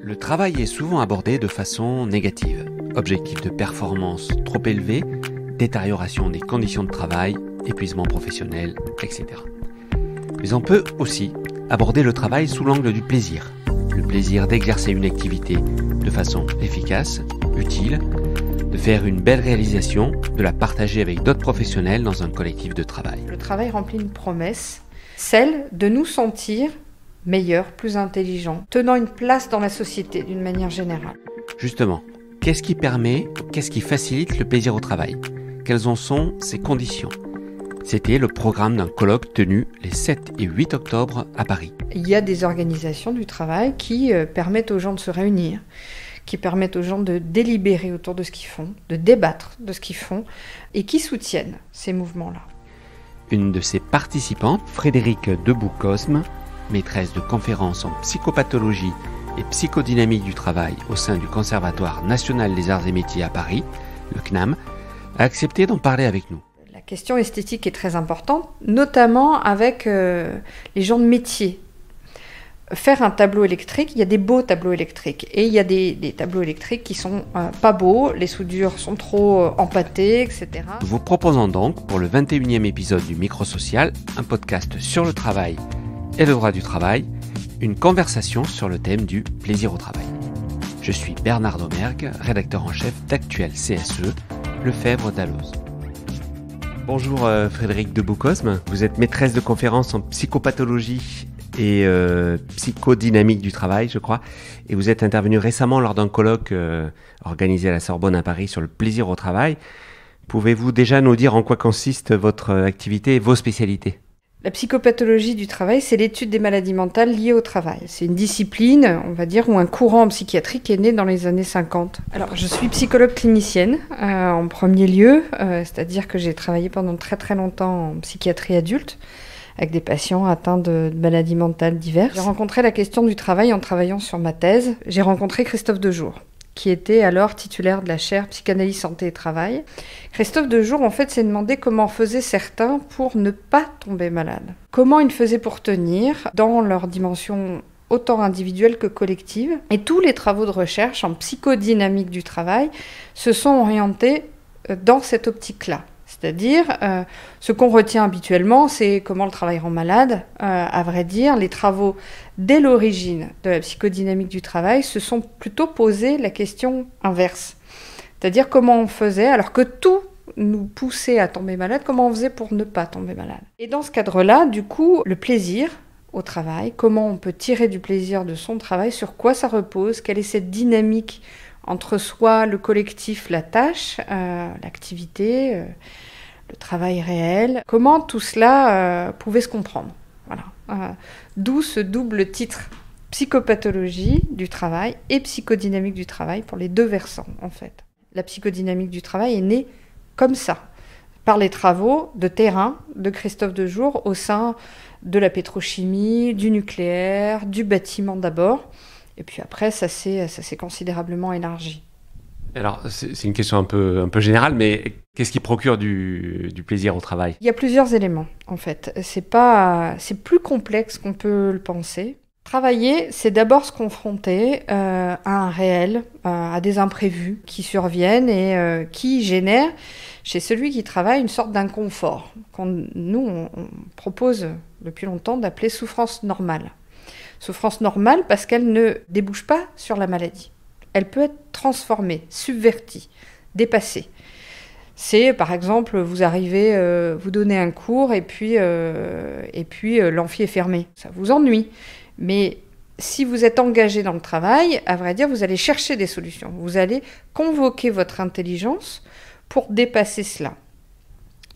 Le travail est souvent abordé de façon négative. Objectif de performance trop élevé, détérioration des conditions de travail, épuisement professionnel, etc. Mais on peut aussi aborder le travail sous l'angle du plaisir. Le plaisir d'exercer une activité de façon efficace, utile, de faire une belle réalisation, de la partager avec d'autres professionnels dans un collectif de travail. Le travail remplit une promesse, celle de nous sentir meilleurs, plus intelligents, tenant une place dans la société d'une manière générale. Justement, qu'est-ce qui facilite le plaisir au travail? Quelles en sont ses conditions? C'était le programme d'un colloque tenu les 7 et 8 octobre à Paris. Il y a des organisations du travail qui permettent aux gens de se réunir, qui permettent aux gens de délibérer autour de ce qu'ils font, de débattre de ce qu'ils font, et qui soutiennent ces mouvements-là. Une de ses participantes, Frédérique Debout-Cosme, maîtresse de conférences en psychopathologie et psychodynamique du travail au sein du Conservatoire national des arts et métiers à Paris, le CNAM, a accepté d'en parler avec nous. La question esthétique est très importante, notamment avec les gens de métier. Faire un tableau électrique, il y a des beaux tableaux électriques et il y a des tableaux électriques qui sont pas beaux, les soudures sont trop empâtées, etc. Nous vous proposons donc pour le 21e épisode du Microsocial, un podcast sur le travail et le droit du travail, une conversation sur le thème du plaisir au travail. Je suis Bernard Domergue, rédacteur en chef d'Actuel CSE, Lefebvre Dalloz. Bonjour Frédérique Debout-Cosme, vous êtes maîtresse de conférences en psychopathologie et psychodynamique du travail, je crois, et vous êtes intervenue récemment lors d'un colloque organisé à la Sorbonne à Paris sur le plaisir au travail. Pouvez-vous déjà nous dire en quoi consiste votre activité et vos spécialités ? La psychopathologie du travail, c'est l'étude des maladies mentales liées au travail. C'est une discipline, on va dire, ou un courant en psychiatrie qui est né dans les années 50. Alors, je suis psychologue clinicienne en premier lieu, c'est-à-dire que j'ai travaillé pendant très très longtemps en psychiatrie adulte, avec des patients atteints de maladies mentales diverses. J'ai rencontré la question du travail en travaillant sur ma thèse. J'ai rencontré Christophe Dejour, qui était alors titulaire de la chaire Psychanalyse, Santé et Travail. Christophe Dejour, en fait, s'est demandé comment faisaient certains pour ne pas tomber malade. Comment ils faisaient pour tenir dans leur dimension autant individuelle que collective. Et tous les travaux de recherche en psychodynamique du travail se sont orientés dans cette optique-là. C'est-à-dire, ce qu'on retient habituellement, c'est comment le travail rend malade. À vrai dire, les travaux, dès l'origine de la psychodynamique du travail, se sont plutôt posé la question inverse. C'est-à-dire comment on faisait, alors que tout nous poussait à tomber malade, comment on faisait pour ne pas tomber malade. Et dans ce cadre-là, du coup, le plaisir au travail, comment on peut tirer du plaisir de son travail, sur quoi ça repose, quelle est cette dynamique entre soi, le collectif, la tâche, l'activité, le travail réel. Comment tout cela pouvait se comprendre. Voilà. D'où ce double titre, psychopathologie du travail et psychodynamique du travail, pour les deux versants en fait. La psychodynamique du travail est née comme ça, par les travaux de terrain de Christophe Dejour au sein de la pétrochimie, du nucléaire, du bâtiment d'abord. Et puis après, ça s'est considérablement élargi. Alors, c'est une question un peu générale, mais qu'est-ce qui procure du plaisir au travail? Il y a plusieurs éléments, en fait. C'est plus complexe qu'on peut le penser. Travailler, c'est d'abord se confronter à un réel, à des imprévus qui surviennent et qui génèrent chez celui qui travaille une sorte d'inconfort, on propose depuis longtemps d'appeler souffrance normale. Souffrance normale parce qu'elle ne débouche pas sur la maladie. Elle peut être transformée, subvertie, dépassée. C'est, par exemple, vous arrivez, vous donnez un cours et puis l'amphi est fermé. Ça vous ennuie. Mais si vous êtes engagé dans le travail, à vrai dire, vous allez chercher des solutions. Vous allez convoquer votre intelligence pour dépasser cela.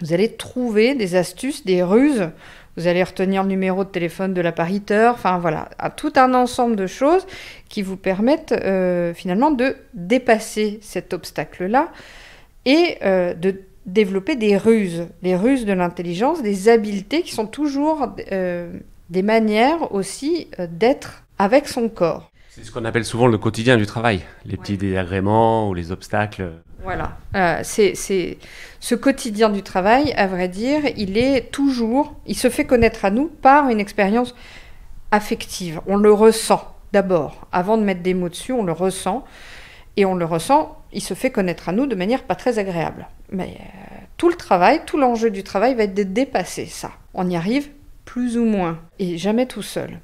Vous allez trouver des astuces, des ruses. Vous allez retenir le numéro de téléphone de l'appariteur. Enfin voilà, tout un ensemble de choses qui vous permettent finalement de dépasser cet obstacle-là et de développer des ruses. Les ruses de l'intelligence, des habiletés qui sont toujours des manières aussi d'être avec son corps. C'est ce qu'on appelle souvent le quotidien du travail, les petits désagréments ou les obstacles. Voilà, c'est ce quotidien du travail, à vrai dire, il se fait connaître à nous par une expérience affective. On le ressent d'abord. Avant de mettre des mots dessus, on le ressent. Et on le ressent, il se fait connaître à nous de manière pas très agréable. Mais tout le travail, tout l'enjeu du travail va être de dépasser ça. On y arrive plus ou moins, et jamais tout seul.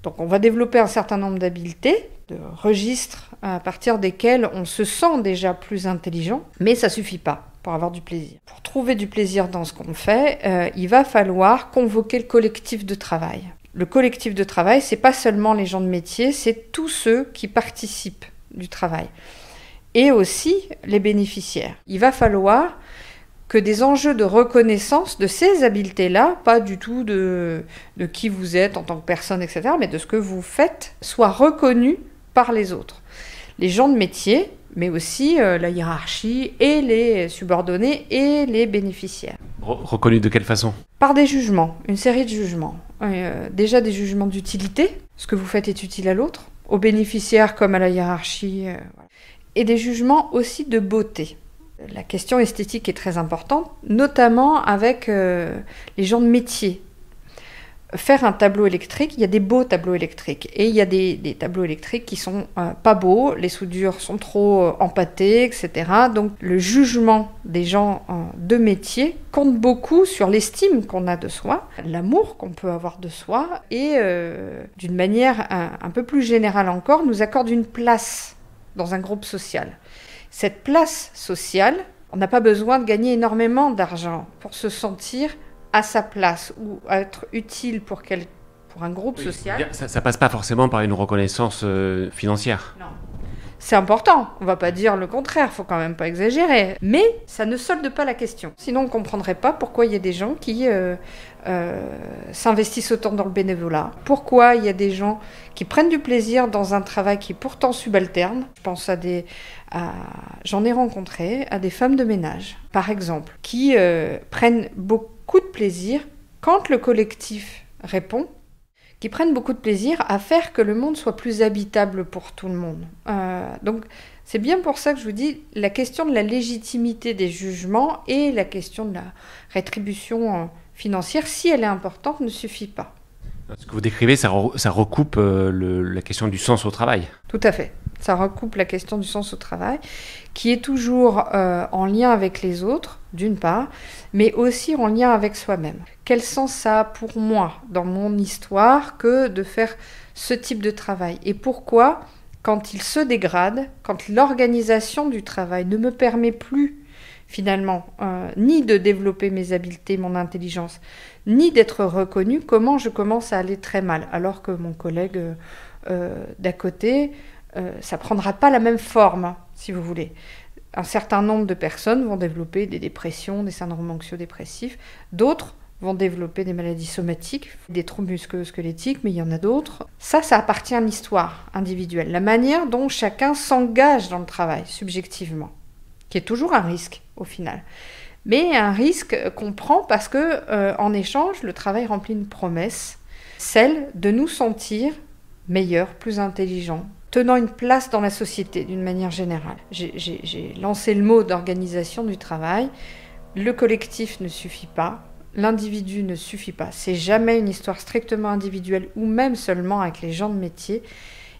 Donc on va développer un certain nombre d'habiletés, de registres à partir desquels on se sent déjà plus intelligent, mais ça suffit pas pour avoir du plaisir. Pour trouver du plaisir dans ce qu'on fait, il va falloir convoquer le collectif de travail. Le collectif de travail, c'est pas seulement les gens de métier, c'est tous ceux qui participent du travail. Et aussi les bénéficiaires. Il va falloir que des enjeux de reconnaissance de ces habiletés-là, pas du tout de qui vous êtes en tant que personne, etc., mais de ce que vous faites, soient reconnus par les autres. Les gens de métier, mais aussi la hiérarchie et les subordonnés et les bénéficiaires. Reconnus de quelle façon ? Par des jugements, une série de jugements. Déjà des jugements d'utilité, ce que vous faites est utile à l'autre, aux bénéficiaires comme à la hiérarchie, voilà. Et des jugements aussi de beauté. La question esthétique est très importante, notamment avec les gens de métier. Faire un tableau électrique, il y a des beaux tableaux électriques et il y a des tableaux électriques qui sont pas beaux, les soudures sont trop empâtées, etc. Donc le jugement des gens de métier compte beaucoup sur l'estime qu'on a de soi, l'amour qu'on peut avoir de soi et d'une manière un peu plus générale encore, nous accorde une place dans un groupe social. Cette place sociale, on n'a pas besoin de gagner énormément d'argent pour se sentir à sa place ou être utile pour un groupe social. Ça passe pas forcément par une reconnaissance financière. Non. C'est important, on ne va pas dire le contraire, il ne faut quand même pas exagérer. Mais ça ne solde pas la question. Sinon, on ne comprendrait pas pourquoi il y a des gens qui s'investissent autant dans le bénévolat. Pourquoi il y a des gens qui prennent du plaisir dans un travail qui est pourtant subalterne. Je pense j'en ai rencontré à des femmes de ménage, par exemple, qui prennent beaucoup de plaisir quand le collectif répond, qui prennent beaucoup de plaisir à faire que le monde soit plus habitable pour tout le monde. Donc c'est bien pour ça que je vous dis, la question de la légitimité des jugements et la question de la rétribution financière, si elle est importante, ne suffit pas. Ce que vous décrivez, ça recoupe la question du sens au travail. Tout à fait. Ça recoupe la question du sens au travail, qui est toujours en lien avec les autres, d'une part, mais aussi en lien avec soi-même. Quel sens ça a pour moi, dans mon histoire, que de faire ce type de travail ? Et pourquoi, quand il se dégrade, quand l'organisation du travail ne me permet plus, finalement, ni de développer mes habiletés, mon intelligence, ni d'être reconnu, comment je commence à aller très mal, alors que mon collègue d'à côté, ça ne prendra pas la même forme, si vous voulez. Un certain nombre de personnes vont développer des dépressions, des syndromes anxio-dépressifs, d'autres vont développer des maladies somatiques, des troubles musculo-squelettiques, mais il y en a d'autres. Ça appartient à l'histoire individuelle, la manière dont chacun s'engage dans le travail, subjectivement, qui est toujours un risque, au final. Mais un risque qu'on prend parce que, en échange, le travail remplit une promesse, celle de nous sentir meilleurs, plus intelligents, tenant une place dans la société d'une manière générale. J'ai lancé le mot d'organisation du travail. Le collectif ne suffit pas, l'individu ne suffit pas. C'est jamais une histoire strictement individuelle ou même seulement avec les gens de métier.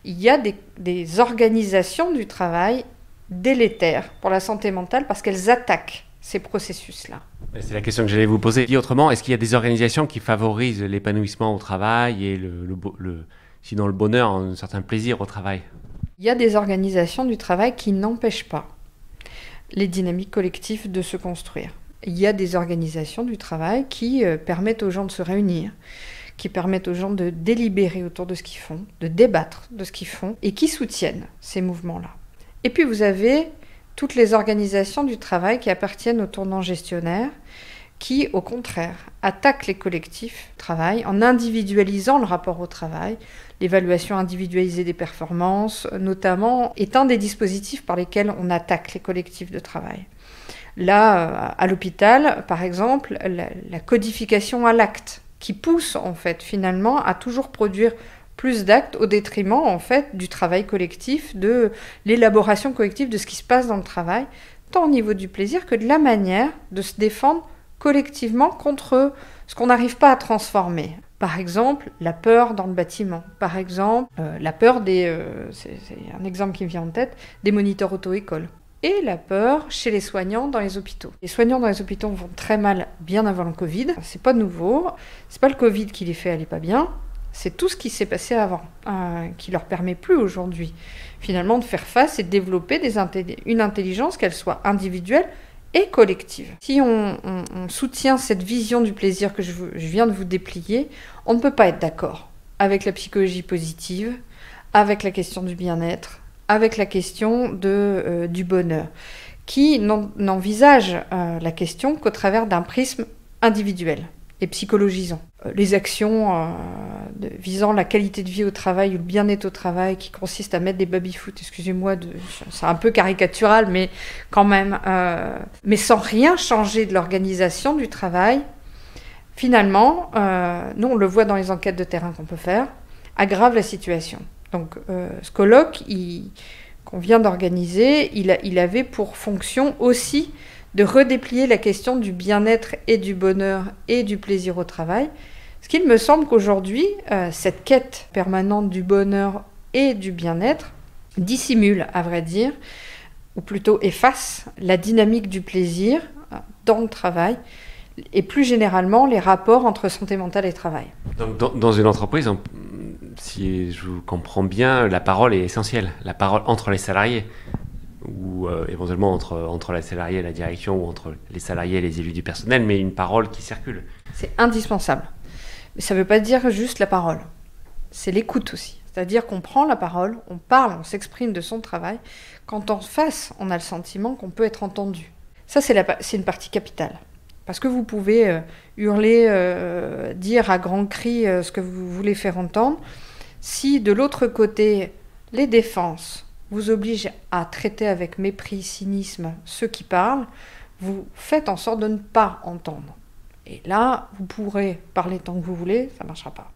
Il y a des organisations du travail délétères pour la santé mentale parce qu'elles attaquent ces processus-là. C'est la question que j'allais vous poser. Dit autrement, est-ce qu'il y a des organisations qui favorisent l'épanouissement au travail et sinon le bonheur, un certain plaisir au travail ? Il y a des organisations du travail qui n'empêchent pas les dynamiques collectives de se construire. Il y a des organisations du travail qui permettent aux gens de se réunir, qui permettent aux gens de délibérer autour de ce qu'ils font, de débattre de ce qu'ils font, et qui soutiennent ces mouvements-là. Et puis vous avez toutes les organisations du travail qui appartiennent au tournant gestionnaire, qui, au contraire, attaquent les collectifs de travail en individualisant le rapport au travail. L'évaluation individualisée des performances, notamment, est un des dispositifs par lesquels on attaque les collectifs de travail. Là, à l'hôpital, par exemple, la codification à l'acte, qui pousse, en fait, finalement, à toujours produire plus d'actes au détriment, en fait, du travail collectif, de l'élaboration collective de ce qui se passe dans le travail, tant au niveau du plaisir que de la manière de se défendre collectivement contre ce qu'on n'arrive pas à transformer. Par exemple, la peur dans le bâtiment. Par exemple, la peur c'est un exemple qui me vient en tête, des moniteurs auto-école. Et la peur chez les soignants dans les hôpitaux. Les soignants dans les hôpitaux vont très mal bien avant le Covid. C'est pas nouveau. C'est pas le Covid qui les fait aller pas bien. C'est tout ce qui s'est passé avant, qui leur permet plus aujourd'hui, finalement, de faire face et de développer une intelligence, qu'elle soit individuelle et collective. Si on soutient cette vision du plaisir que je viens de vous déplier, on ne peut pas être d'accord avec la psychologie positive, avec la question du bien-être, avec la question du bonheur, qui n'envisage la question qu'au travers d'un prisme individuel et psychologisant. Les actions visant la qualité de vie au travail ou le bien-être au travail, qui consistent à mettre des baby-foot, excusez-moi, c'est un peu caricatural, mais quand même, mais sans rien changer de l'organisation du travail, finalement, nous on le voit dans les enquêtes de terrain qu'on peut faire, aggrave la situation. Donc ce colloque qu'on vient d'organiser, il avait pour fonction aussi de redéplier la question du bien-être et du bonheur et du plaisir au travail. Parce qu'il me semble qu'aujourd'hui, cette quête permanente du bonheur et du bien-être dissimule, à vrai dire, ou plutôt efface la dynamique du plaisir dans le travail et plus généralement les rapports entre santé mentale et travail. Donc dans une entreprise, si je vous comprends bien, la parole est essentielle, la parole entre les salariés, ou éventuellement entre les salariés et la direction, ou entre les salariés et les élus du personnel, mais une parole qui circule. C'est indispensable. Mais ça ne veut pas dire juste la parole, c'est l'écoute aussi. C'est-à-dire qu'on prend la parole, on parle, on s'exprime de son travail, quand en face, on a le sentiment qu'on peut être entendu. Ça, c'est une partie capitale. Parce que vous pouvez hurler, dire à grands cris ce que vous voulez faire entendre. Si de l'autre côté, les défenses vous obligent à traiter avec mépris, cynisme ceux qui parlent, vous faites en sorte de ne pas entendre. Et là, vous pourrez parler tant que vous voulez, ça ne marchera pas.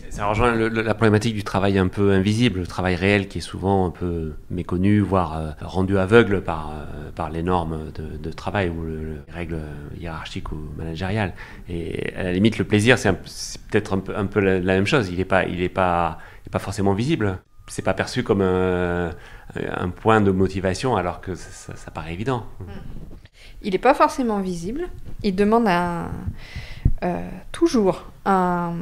Ça rejoint la problématique du travail un peu invisible, le travail réel qui est souvent un peu méconnu, voire rendu aveugle par les normes de travail ou les règles hiérarchiques ou managériales. Et à la limite, le plaisir, c'est peut-être un peu la même chose. Il n'est pas forcément visible. C'est pas perçu comme un point de motivation alors que ça paraît évident. Il n'est pas forcément visible. Il demande toujours un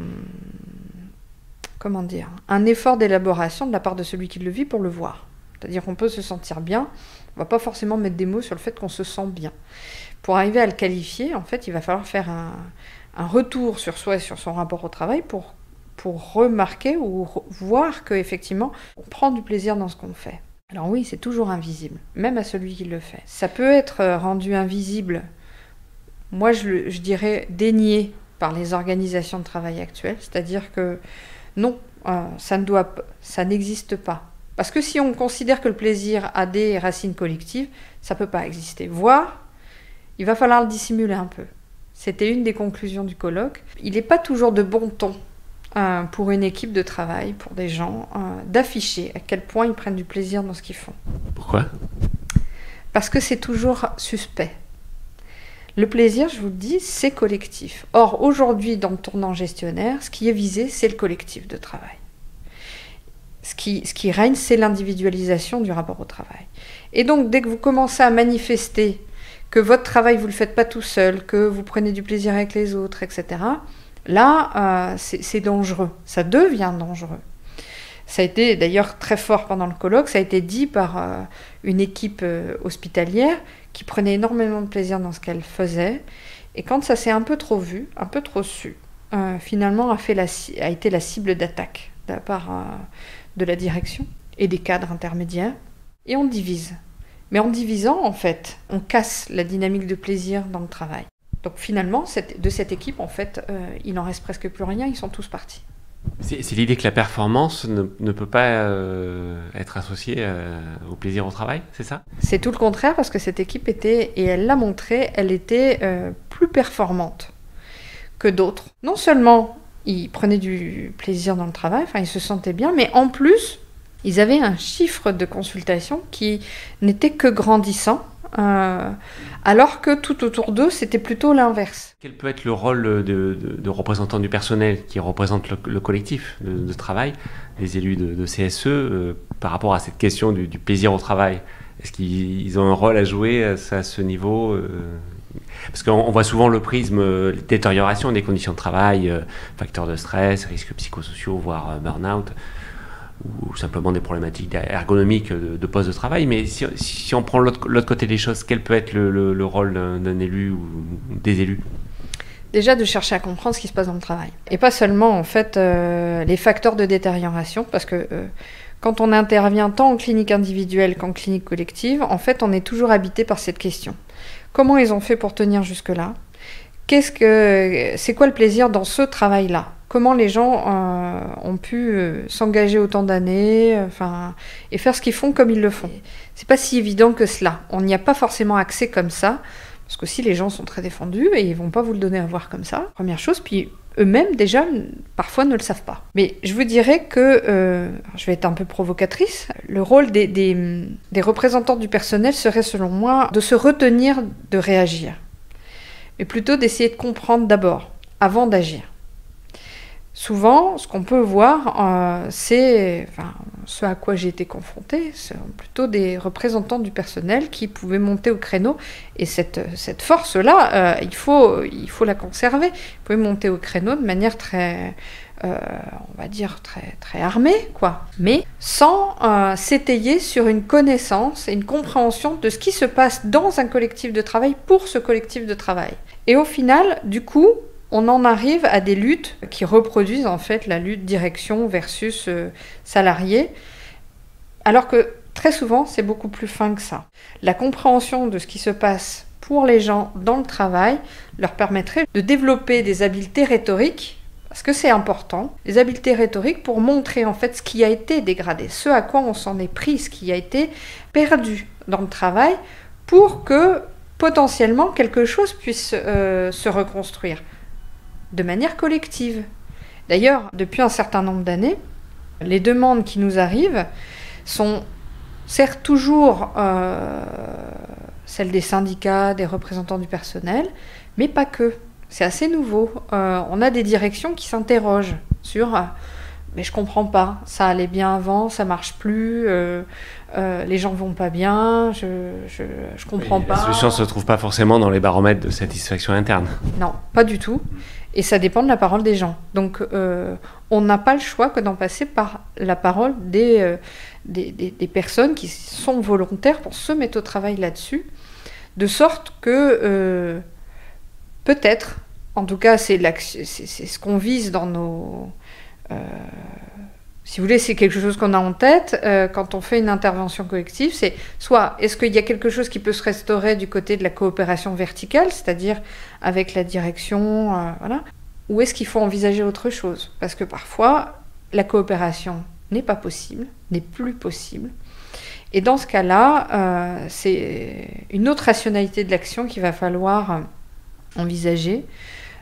effort d'élaboration de la part de celui qui le vit pour le voir. C'est-à-dire qu'on peut se sentir bien, on ne va pas forcément mettre des mots sur le fait qu'on se sent bien. Pour arriver à le qualifier, en fait, il va falloir faire un retour sur soi et sur son rapport au travail pour remarquer ou voir qu'effectivement, on prend du plaisir dans ce qu'on fait. Alors oui, c'est toujours invisible, même à celui qui le fait. Ça peut être rendu invisible, moi je dirais dénié par les organisations de travail actuelles, c'est-à-dire que non, ça n'existe pas. Parce que si on considère que le plaisir a des racines collectives, ça ne peut pas exister. Voire, il va falloir le dissimuler un peu. C'était une des conclusions du colloque. Il n'est pas toujours de bon ton pour une équipe de travail, pour des gens, d'afficher à quel point ils prennent du plaisir dans ce qu'ils font. Pourquoi ? Parce que c'est toujours suspect. Le plaisir, je vous le dis, c'est collectif. Or, aujourd'hui, dans le tournant gestionnaire, ce qui est visé, c'est le collectif de travail. Ce qui règne, c'est l'individualisation du rapport au travail. Et donc, dès que vous commencez à manifester que votre travail, vous ne le faites pas tout seul, que vous prenez du plaisir avec les autres, etc., là, c'est dangereux. Ça devient dangereux. Ça a été d'ailleurs très fort pendant le colloque, ça a été dit par une équipe hospitalière qui prenait énormément de plaisir dans ce qu'elle faisait. Et quand ça s'est un peu trop vu, un peu trop su, finalement a été la cible d'attaque de la part de la direction et des cadres intermédiaires. Et on divise. Mais en divisant, en fait, on casse la dynamique de plaisir dans le travail. Donc finalement, de cette équipe, en fait, il n'en reste presque plus rien, ils sont tous partis. C'est l'idée que la performance ne peut pas être associée au plaisir au travail, c'est ça ? C'est tout le contraire, parce que cette équipe était, et elle l'a montré, elle était plus performante que d'autres. Non seulement ils prenaient du plaisir dans le travail, enfin ils se sentaient bien, mais en plus, ils avaient un chiffre de consultation qui n'était que grandissant alors que tout autour d'eux, c'était plutôt l'inverse. Quel peut être le rôle de représentant du personnel qui représente le collectif de travail, les élus de CSE, par rapport à cette question du plaisir au travail? Est-ce qu'ils ont un rôle à jouer à ce niveau Parce qu'on voit souvent le prisme détérioration des conditions de travail, facteurs de stress, risques psychosociaux, voire burn-out, ou simplement des problématiques ergonomiques de poste de travail. Mais si on prend l'autre côté des choses, quel peut être le rôle d'un élu ou des élus? Déjà de chercher à comprendre ce qui se passe dans le travail. Et pas seulement en fait les facteurs de détérioration, parce que quand on intervient tant en clinique individuelle qu'en clinique collective, en fait on est toujours habité par cette question. Comment ils ont fait pour tenir jusque-là? C'est quoi le plaisir dans ce travail-là? Comment les gens ont pu s'engager autant d'années, et faire ce qu'ils font comme ils le font? C'est pas si évident que cela. On n'y a pas forcément accès comme ça, parce que si les gens sont très défendus et ils vont pas vous le donner à voir comme ça, première chose, puis eux-mêmes déjà parfois ne le savent pas. Mais je vous dirais que, je vais être un peu provocatrice, le rôle des représentants du personnel serait selon moi de se retenir de réagir, mais plutôt d'essayer de comprendre d'abord, avant d'agir. Souvent, ce qu'on peut voir, c'est ce à quoi j'ai été confrontée, c'est plutôt des représentants du personnel qui pouvaient monter au créneau. Et cette force-là, il faut la conserver. Ils pouvaient monter au créneau de manière très, on va dire, très, très armée, quoi. Mais sans s'étayer sur une connaissance et une compréhension de ce qui se passe dans un collectif de travail pour ce collectif de travail. Et au final, du coup, on en arrive à des luttes qui reproduisent en fait la lutte direction versus salarié, alors que très souvent c'est beaucoup plus fin que ça. La compréhension de ce qui se passe pour les gens dans le travail leur permettrait de développer des habiletés rhétoriques, parce que c'est important, des habiletés rhétoriques pour montrer en fait ce qui a été dégradé, ce à quoi on s'en est pris, ce qui a été perdu dans le travail, pour que potentiellement quelque chose puisse se reconstruire de manière collective. D'ailleurs, depuis un certain nombre d'années, les demandes qui nous arrivent sont certes toujours celles des syndicats, des représentants du personnel, mais pas que. C'est assez nouveau. On a des directions qui s'interrogent sur mais je comprends pas, ça allait bien avant, ça marche plus, les gens vont pas bien, je comprends pas. La solution se trouve pas forcément dans les baromètres de satisfaction interne. Non, pas du tout. Et ça dépend de la parole des gens. Donc on n'a pas le choix que d'en passer par la parole des personnes qui sont volontaires pour se mettre au travail là-dessus, de sorte que peut-être, en tout cas c'est ce qu'on vise dans nos... si vous voulez, c'est quelque chose qu'on a en tête quand on fait une intervention collective, c'est soit est-ce qu'il y a quelque chose qui peut se restaurer du côté de la coopération verticale, c'est-à-dire avec la direction, voilà, ou est-ce qu'il faut envisager autre chose? Parce que parfois, la coopération n'est pas possible, n'est plus possible. Et dans ce cas-là, c'est une autre rationalité de l'action qu'il va falloir envisager,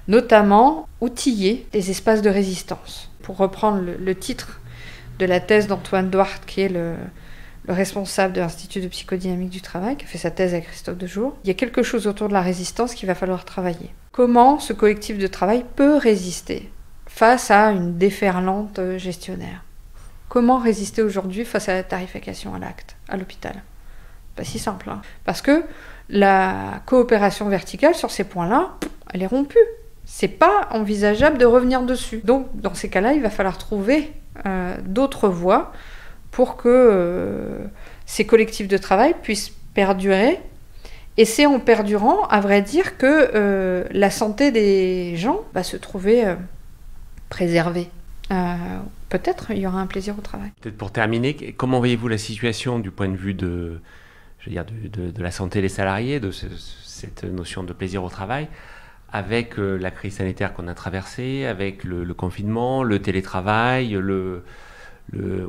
notamment outiller les espaces de résistance. Pour reprendre le titre de la thèse d'Antoine Duarte, qui est le responsable de l'Institut de psychodynamique du travail, qui a fait sa thèse avec Christophe Dejour, il y a quelque chose autour de la résistance qu'il va falloir travailler. Comment ce collectif de travail peut résister face à une déferlante gestionnaire? Comment résister aujourd'hui face à la tarification à l'acte, à l'hôpital? Pas si simple, hein. Parce que la coopération verticale sur ces points-là, elle est rompue. C'est pas envisageable de revenir dessus. Donc, dans ces cas-là, il va falloir trouver d'autres voies pour que ces collectifs de travail puissent perdurer. Et c'est en perdurant, à vrai dire, que la santé des gens va se trouver préservée. Peut-être il y aura un plaisir au travail. Peut-être pour terminer, comment voyez-vous la situation du point de vue de la santé des salariés, de cette notion de plaisir au travail, avec la crise sanitaire qu'on a traversée, avec le confinement, le télétravail,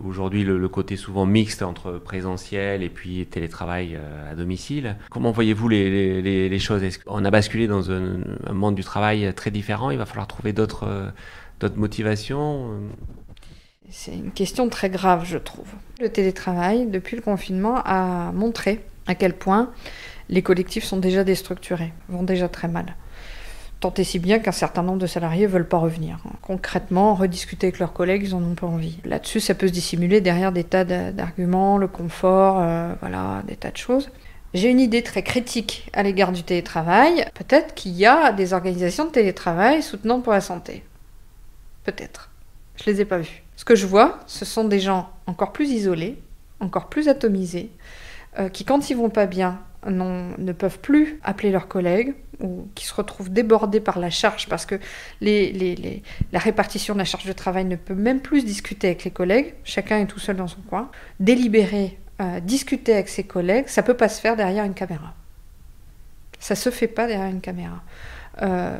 aujourd'hui le côté souvent mixte entre présentiel et puis télétravail à domicile. Comment voyez-vous les choses? Est-ce qu'on a basculé dans un monde du travail très différent? Il va falloir trouver d'autres motivations? C'est une question très grave, je trouve. Le télétravail, depuis le confinement, a montré à quel point les collectifs sont déjà déstructurés, vont déjà très mal. Tant et si bien qu'un certain nombre de salariés ne veulent pas revenir. Concrètement, rediscuter avec leurs collègues, ils n'en ont pas envie. Là-dessus, ça peut se dissimuler derrière des tas d'arguments, le confort, des tas de choses. J'ai une idée très critique à l'égard du télétravail. Peut-être qu'il y a des organisations de télétravail soutenantes pour la santé. Peut-être. Je ne les ai pas vues. Ce que je vois, ce sont des gens encore plus isolés, encore plus atomisés, qui, quand ils vont pas bien, ne peuvent plus appeler leurs collègues, ou qui se retrouvent débordés par la charge parce que la répartition de la charge de travail ne peut même plus discuter avec les collègues, chacun est tout seul dans son coin. Délibérer, discuter avec ses collègues, ça ne peut pas se faire derrière une caméra. Ça ne se fait pas derrière une caméra.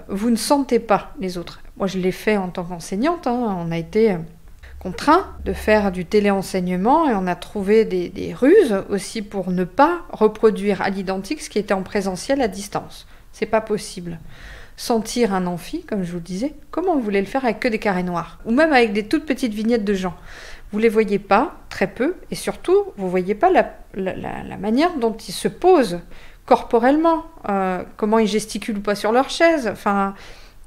Vous ne sentez pas les autres. Moi, je l'ai fait en tant qu'enseignante, on a été contraint de faire du téléenseignement et on a trouvé des ruses aussi pour ne pas reproduire à l'identique ce qui était en présentiel à distance. C'est pas possible. Sentir un amphi, comme je vous le disais, comment vous voulez le faire avec que des carrés noirs? Ou même avec des toutes petites vignettes de gens. Vous les voyez pas, très peu, et surtout, vous voyez pas la manière dont ils se posent corporellement, comment ils gesticulent ou pas sur leur chaise, enfin,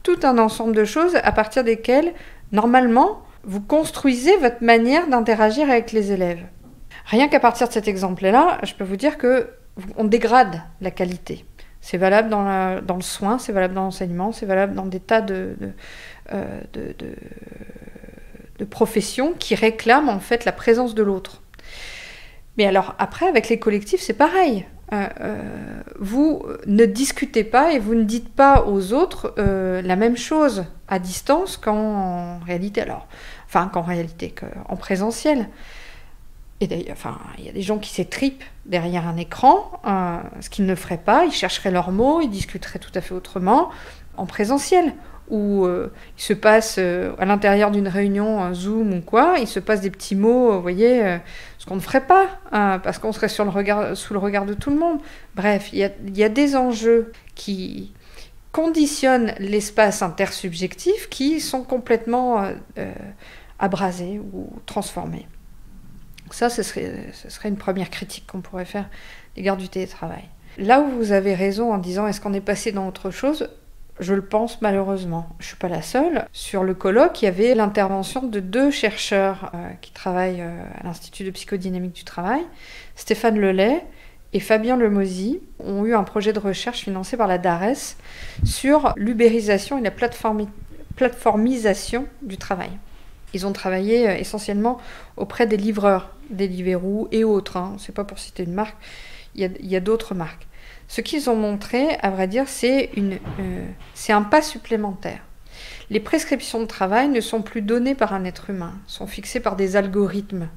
tout un ensemble de choses à partir desquelles, normalement, vous construisez votre manière d'interagir avec les élèves. Rien qu'à partir de cet exemple-là, je peux vous dire qu'on dégrade la qualité. C'est valable dans le soin, c'est valable dans l'enseignement, c'est valable dans des tas de professions qui réclament en fait la présence de l'autre. Mais alors après, avec les collectifs, c'est pareil. Vous ne discutez pas et vous ne dites pas aux autres la même chose à distance qu'en réalité. En présentiel. Et d'ailleurs, il y a des gens qui s'étripent derrière un écran, ce qu'ils ne feraient pas, ils chercheraient leurs mots, ils discuteraient tout à fait autrement en présentiel. Où il se passe, à l'intérieur d'une réunion, Zoom ou quoi, il se passe des petits mots, vous voyez, ce qu'on ne ferait pas, parce qu'on serait sous le regard de tout le monde. Bref, il y a des enjeux qui conditionnent l'espace intersubjectif qui sont complètement abrasés ou transformés. Ça, ce serait une première critique qu'on pourrait faire à l'égard du télétravail. Là où vous avez raison en disant « est-ce qu'on est passé dans autre chose ?» Je le pense malheureusement. Je ne suis pas la seule. Sur le colloque, il y avait l'intervention de 2 chercheurs qui travaillent à l'Institut de psychodynamique du travail. Stéphane Lelay et Fabien Lemosy ont eu un projet de recherche financé par la DARES sur l'ubérisation et la plateformisation du travail. Ils ont travaillé essentiellement auprès des livreurs, des Deliveroo et autres. C'est pas pour citer une marque, il y a d'autres marques. Ce qu'ils ont montré, à vrai dire, c'est un pas supplémentaire. Les prescriptions de travail ne sont plus données par un être humain, sont fixées par des algorithmes.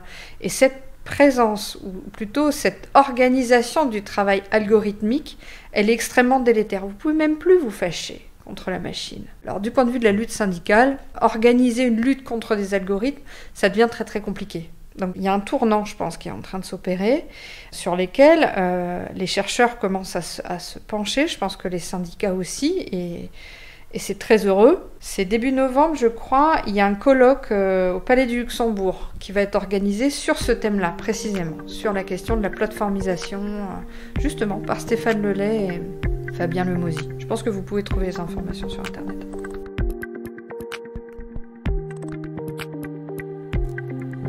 Et cette présence, ou plutôt cette organisation du travail algorithmique, elle est extrêmement délétère. Vous ne pouvez même plus vous fâcher contre la machine. Alors, du point de vue de la lutte syndicale, organiser une lutte contre des algorithmes, ça devient très très compliqué. Donc il y a un tournant, je pense, qui est en train de s'opérer, sur lesquels les chercheurs commencent à se pencher, je pense que les syndicats aussi, et c'est très heureux. C'est début novembre, je crois, il y a un colloque au Palais du Luxembourg qui va être organisé sur ce thème-là, précisément, sur la question de la plateformisation, justement, par Stéphane Lelay et Fabien Lemosy. Je pense que vous pouvez trouver les informations sur Internet.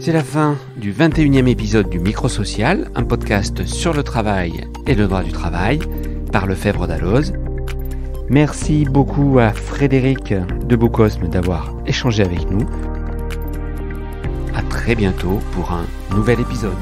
C'est la fin du 21e épisode du Microsocial, un podcast sur le travail et le droit du travail par Lefebvre d'Alloz. Merci beaucoup à Frédéric de Beaucosme d'avoir échangé avec nous. À très bientôt pour un nouvel épisode.